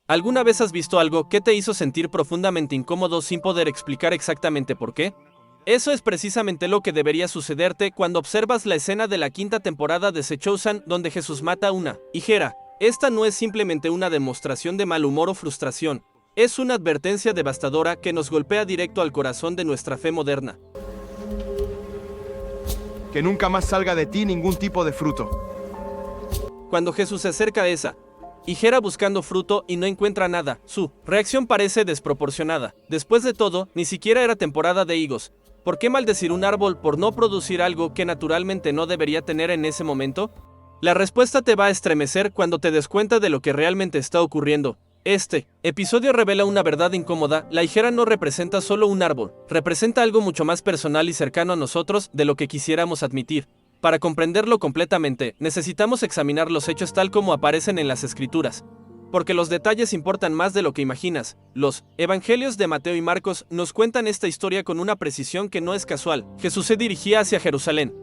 ¿Alguna vez has visto algo que te hizo sentir profundamente incómodo sin poder explicar exactamente por qué? Eso es precisamente lo que debería sucederte cuando observas la escena de la quinta temporada de The Chosen donde Jesús mata a una hijera. Esta no es simplemente una demostración de mal humor o frustración, es una advertencia devastadora que nos golpea directo al corazón de nuestra fe moderna. Que nunca más salga de ti ningún tipo de fruto. Cuando Jesús se acerca a esa higuera buscando fruto y no encuentra nada, su reacción parece desproporcionada. Después de todo, ni siquiera era temporada de higos. ¿Por qué maldecir un árbol por no producir algo que naturalmente no debería tener en ese momento? La respuesta te va a estremecer cuando te des cuenta de lo que realmente está ocurriendo. Este episodio revela una verdad incómoda: la higuera no representa solo un árbol, representa algo mucho más personal y cercano a nosotros de lo que quisiéramos admitir. Para comprenderlo completamente, necesitamos examinar los hechos tal como aparecen en las Escrituras. Porque los detalles importan más de lo que imaginas. Los Evangelios de Mateo y Marcos nos cuentan esta historia con una precisión que no es casual. Jesús se dirigía hacia Jerusalén,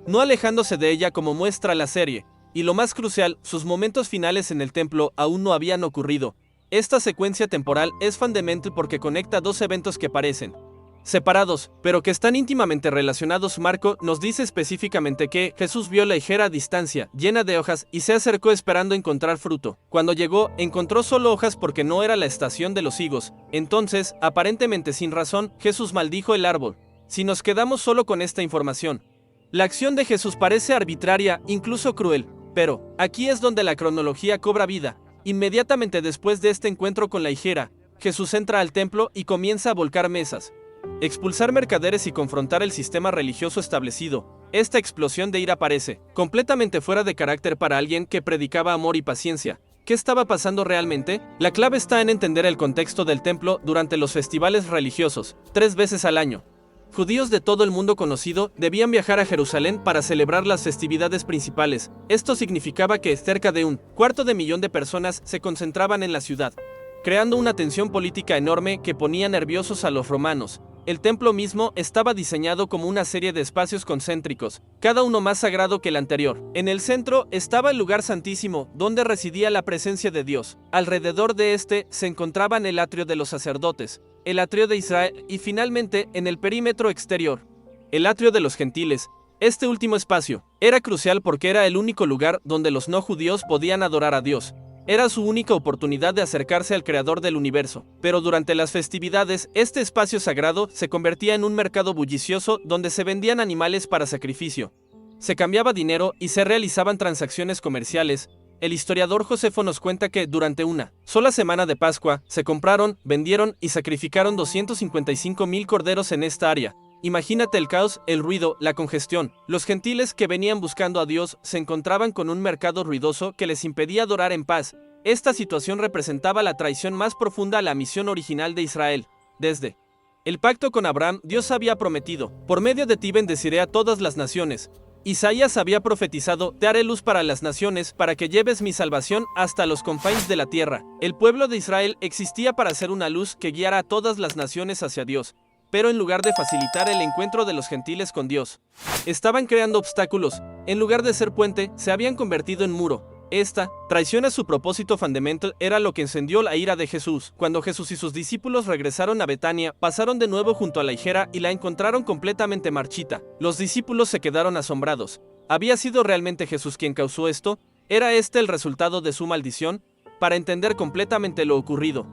no alejándose de ella como muestra la serie. Y lo más crucial, sus momentos finales en el templo aún no habían ocurrido. Esta secuencia temporal es fundamental porque conecta dos eventos que parecen separados, pero que están íntimamente relacionados. Marco nos dice específicamente que Jesús vio la higuera a distancia, llena de hojas, y se acercó esperando encontrar fruto. Cuando llegó, encontró solo hojas porque no era la estación de los higos. Entonces, aparentemente sin razón, Jesús maldijo el árbol. Si nos quedamos solo con esta información, la acción de Jesús parece arbitraria, incluso cruel. Pero, aquí es donde la cronología cobra vida. Inmediatamente después de este encuentro con la higuera, Jesús entra al templo y comienza a volcar mesas, expulsar mercaderes y confrontar el sistema religioso establecido. Esta explosión de ira parece completamente fuera de carácter para alguien que predicaba amor y paciencia. ¿Qué estaba pasando realmente? La clave está en entender el contexto del templo durante los festivales religiosos, 3 veces al año. Judíos de todo el mundo conocido debían viajar a Jerusalén para celebrar las festividades principales. Esto significaba que cerca de 250,000 de personas se concentraban en la ciudad, creando una tensión política enorme que ponía nerviosos a los romanos. El templo mismo estaba diseñado como una serie de espacios concéntricos, cada uno más sagrado que el anterior. En el centro estaba el lugar santísimo, donde residía la presencia de Dios. Alrededor de este se encontraban el atrio de los sacerdotes, el atrio de Israel y finalmente, en el perímetro exterior, el atrio de los gentiles. Este último espacio era crucial porque era el único lugar donde los no judíos podían adorar a Dios. Era su única oportunidad de acercarse al creador del universo. Pero durante las festividades, este espacio sagrado se convertía en un mercado bullicioso donde se vendían animales para sacrificio, se cambiaba dinero y se realizaban transacciones comerciales. El historiador Josefo nos cuenta que durante una sola semana de Pascua, se compraron, vendieron y sacrificaron 255,000 corderos en esta área. Imagínate el caos, el ruido, la congestión. Los gentiles que venían buscando a Dios se encontraban con un mercado ruidoso que les impedía adorar en paz. Esta situación representaba la traición más profunda a la misión original de Israel. Desde el pacto con Abraham, Dios había prometido: por medio de ti bendeciré a todas las naciones. Isaías había profetizado: te haré luz para las naciones, para que lleves mi salvación hasta los confines de la tierra. El pueblo de Israel existía para ser una luz que guiara a todas las naciones hacia Dios. Pero en lugar de facilitar el encuentro de los gentiles con Dios, estaban creando obstáculos. En lugar de ser puente, se habían convertido en muro. Esta traición a su propósito fundamental era lo que encendió la ira de Jesús. Cuando Jesús y sus discípulos regresaron a Betania, pasaron de nuevo junto a la higuera y la encontraron completamente marchita. Los discípulos se quedaron asombrados. ¿Había sido realmente Jesús quien causó esto? ¿Era este el resultado de su maldición? Para entender completamente lo ocurrido,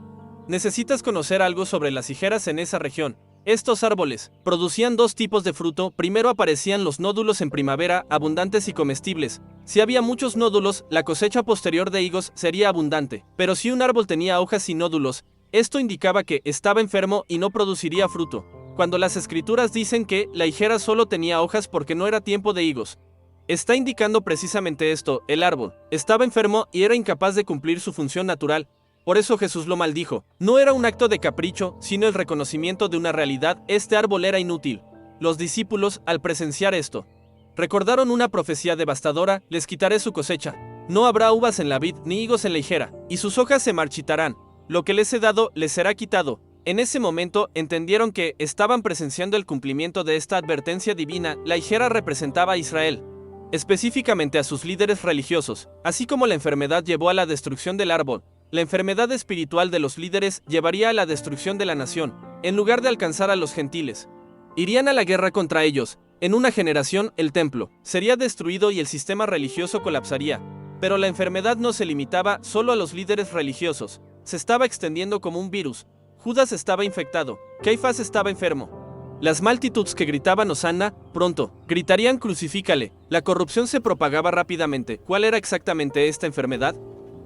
necesitas conocer algo sobre las higueras en esa región. Estos árboles producían 2 tipos de fruto. Primero aparecían los nódulos en primavera, abundantes y comestibles. Si había muchos nódulos, la cosecha posterior de higos sería abundante. Pero si un árbol tenía hojas y nódulos, esto indicaba que estaba enfermo y no produciría fruto. Cuando las escrituras dicen que la higuera solo tenía hojas porque no era tiempo de higos, está indicando precisamente esto: el árbol estaba enfermo y era incapaz de cumplir su función natural. Por eso Jesús lo maldijo. No era un acto de capricho, sino el reconocimiento de una realidad: este árbol era inútil. Los discípulos, al presenciar esto, recordaron una profecía devastadora: les quitaré su cosecha. No habrá uvas en la vid ni higos en la higuera, y sus hojas se marchitarán. Lo que les he dado les será quitado. En ese momento entendieron que estaban presenciando el cumplimiento de esta advertencia divina. La higuera representaba a Israel, específicamente a sus líderes religiosos. Así como la enfermedad llevó a la destrucción del árbol, La enfermedad espiritual de los líderes llevaría a la destrucción de la nación, en lugar de alcanzar a los gentiles. Irían a la guerra contra ellos. En una generación, el templo sería destruido y el sistema religioso colapsaría. Pero la enfermedad no se limitaba solo a los líderes religiosos. Se estaba extendiendo como un virus. Judas estaba infectado. Caifás estaba enfermo. Las multitudes que gritaban Hosanna, pronto, gritarían crucifícale. La corrupción se propagaba rápidamente. ¿Cuál era exactamente esta enfermedad?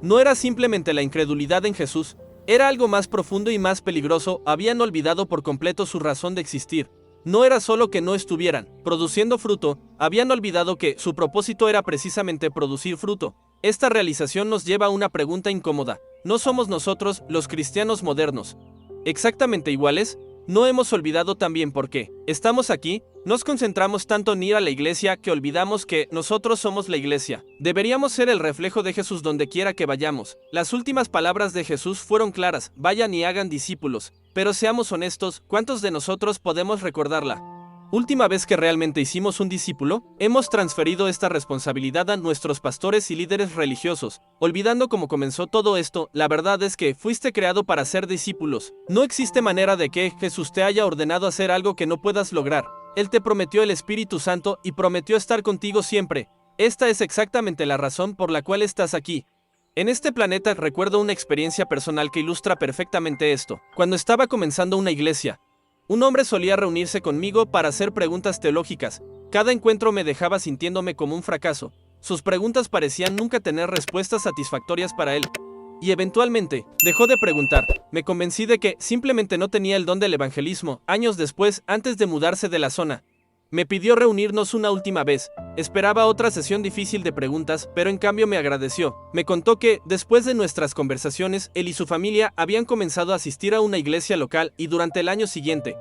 No era simplemente la incredulidad en Jesús. Era algo más profundo y más peligroso. Habían olvidado por completo su razón de existir. No era solo que no estuvieran produciendo fruto, habían olvidado que su propósito era precisamente producir fruto. Esta realización nos lleva a una pregunta incómoda. ¿No somos nosotros, los cristianos modernos, exactamente iguales? ¿No hemos olvidado también por qué estamos aquí? Nos concentramos tanto en ir a la iglesia que olvidamos que nosotros somos la iglesia. Deberíamos ser el reflejo de Jesús donde quiera que vayamos. Las últimas palabras de Jesús fueron claras: vayan y hagan discípulos. Pero seamos honestos, ¿cuántos de nosotros podemos recordarla última vez que realmente hicimos un discípulo? Hemos transferido esta responsabilidad a nuestros pastores y líderes religiosos, olvidando cómo comenzó todo esto. La verdad es que fuiste creado para ser discípulos. No existe manera de que Jesús te haya ordenado hacer algo que no puedas lograr. Él te prometió el Espíritu Santo y prometió estar contigo siempre. Esta es exactamente la razón por la cual estás aquí. En este planeta recuerdo una experiencia personal que ilustra perfectamente esto. Cuando estaba comenzando una iglesia, un hombre solía reunirse conmigo para hacer preguntas teológicas. Cada encuentro me dejaba sintiéndome como un fracaso. Sus preguntas parecían nunca tener respuestas satisfactorias para él. Y eventualmente, dejó de preguntar. Me convencí de que simplemente no tenía el don del evangelismo. Años después, antes de mudarse de la zona, me pidió reunirnos una última vez. Esperaba otra sesión difícil de preguntas, pero en cambio me agradeció. Me contó que, después de nuestras conversaciones, él y su familia habían comenzado a asistir a una iglesia local y durante el año siguiente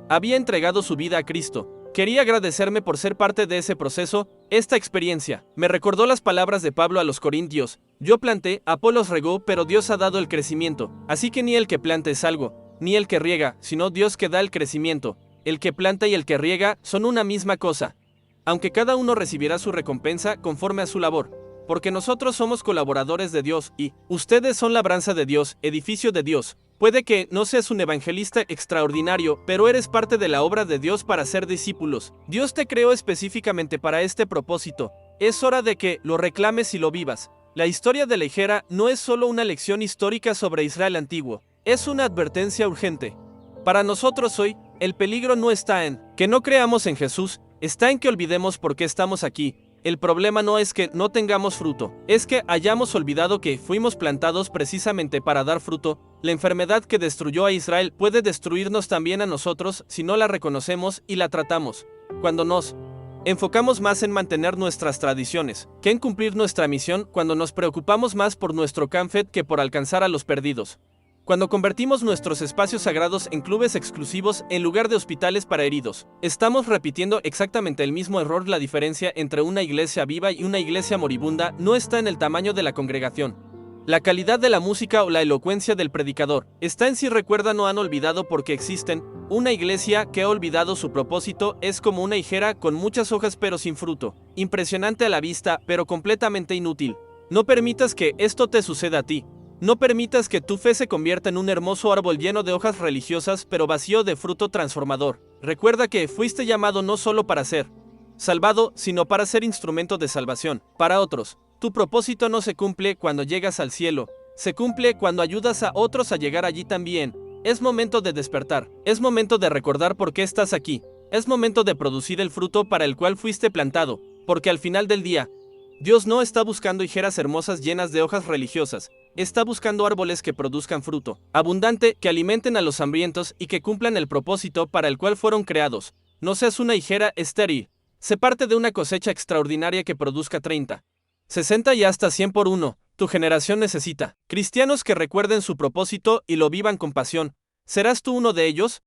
había entregado su vida a Cristo. Quería agradecerme por ser parte de ese proceso. Esta experiencia me recordó las palabras de Pablo a los Corintios: yo planté, Apolos regó, pero Dios ha dado el crecimiento. Así que ni el que planta es algo, ni el que riega, sino Dios que da el crecimiento. El que planta y el que riega son una misma cosa, aunque cada uno recibirá su recompensa conforme a su labor. Porque nosotros somos colaboradores de Dios y ustedes son labranza de Dios, edificio de Dios. Puede que no seas un evangelista extraordinario, pero eres parte de la obra de Dios para ser discípulos. Dios te creó específicamente para este propósito. Es hora de que lo reclames y lo vivas. La historia de la higuera no es solo una lección histórica sobre Israel antiguo, es una advertencia urgente. Para nosotros hoy, el peligro no está en que no creamos en Jesús, está en que olvidemos por qué estamos aquí. El problema no es que no tengamos fruto, es que hayamos olvidado que fuimos plantados precisamente para dar fruto. La enfermedad que destruyó a Israel puede destruirnos también a nosotros si no la reconocemos y la tratamos. Cuando nos enfocamos más en mantener nuestras tradiciones que en cumplir nuestra misión, cuando nos preocupamos más por nuestro comfort que por alcanzar a los perdidos. Cuando convertimos nuestros espacios sagrados en clubes exclusivos en lugar de hospitales para heridos, estamos repitiendo exactamente el mismo error. La diferencia entre una iglesia viva y una iglesia moribunda no está en el tamaño de la congregación, la calidad de la música o la elocuencia del predicador. Está en si recuerdan o han olvidado por qué existen. Una iglesia que ha olvidado su propósito es como una higuera con muchas hojas pero sin fruto, impresionante a la vista pero completamente inútil. No permitas que esto te suceda a ti. No permitas que tu fe se convierta en un hermoso árbol lleno de hojas religiosas pero vacío de fruto transformador. Recuerda que fuiste llamado no solo para ser salvado, sino para ser instrumento de salvación para otros. Tu propósito no se cumple cuando llegas al cielo, se cumple cuando ayudas a otros a llegar allí también. Es momento de despertar, es momento de recordar por qué estás aquí, es momento de producir el fruto para el cual fuiste plantado, porque al final del día, Dios no está buscando higueras hermosas llenas de hojas religiosas. Está buscando árboles que produzcan fruto abundante, que alimenten a los hambrientos y que cumplan el propósito para el cual fueron creados. No seas una higuera estéril. Sé parte de una cosecha extraordinaria que produzca 30, 60 y hasta 100 por uno. Tu generación necesita cristianos que recuerden su propósito y lo vivan con pasión. ¿Serás tú uno de ellos?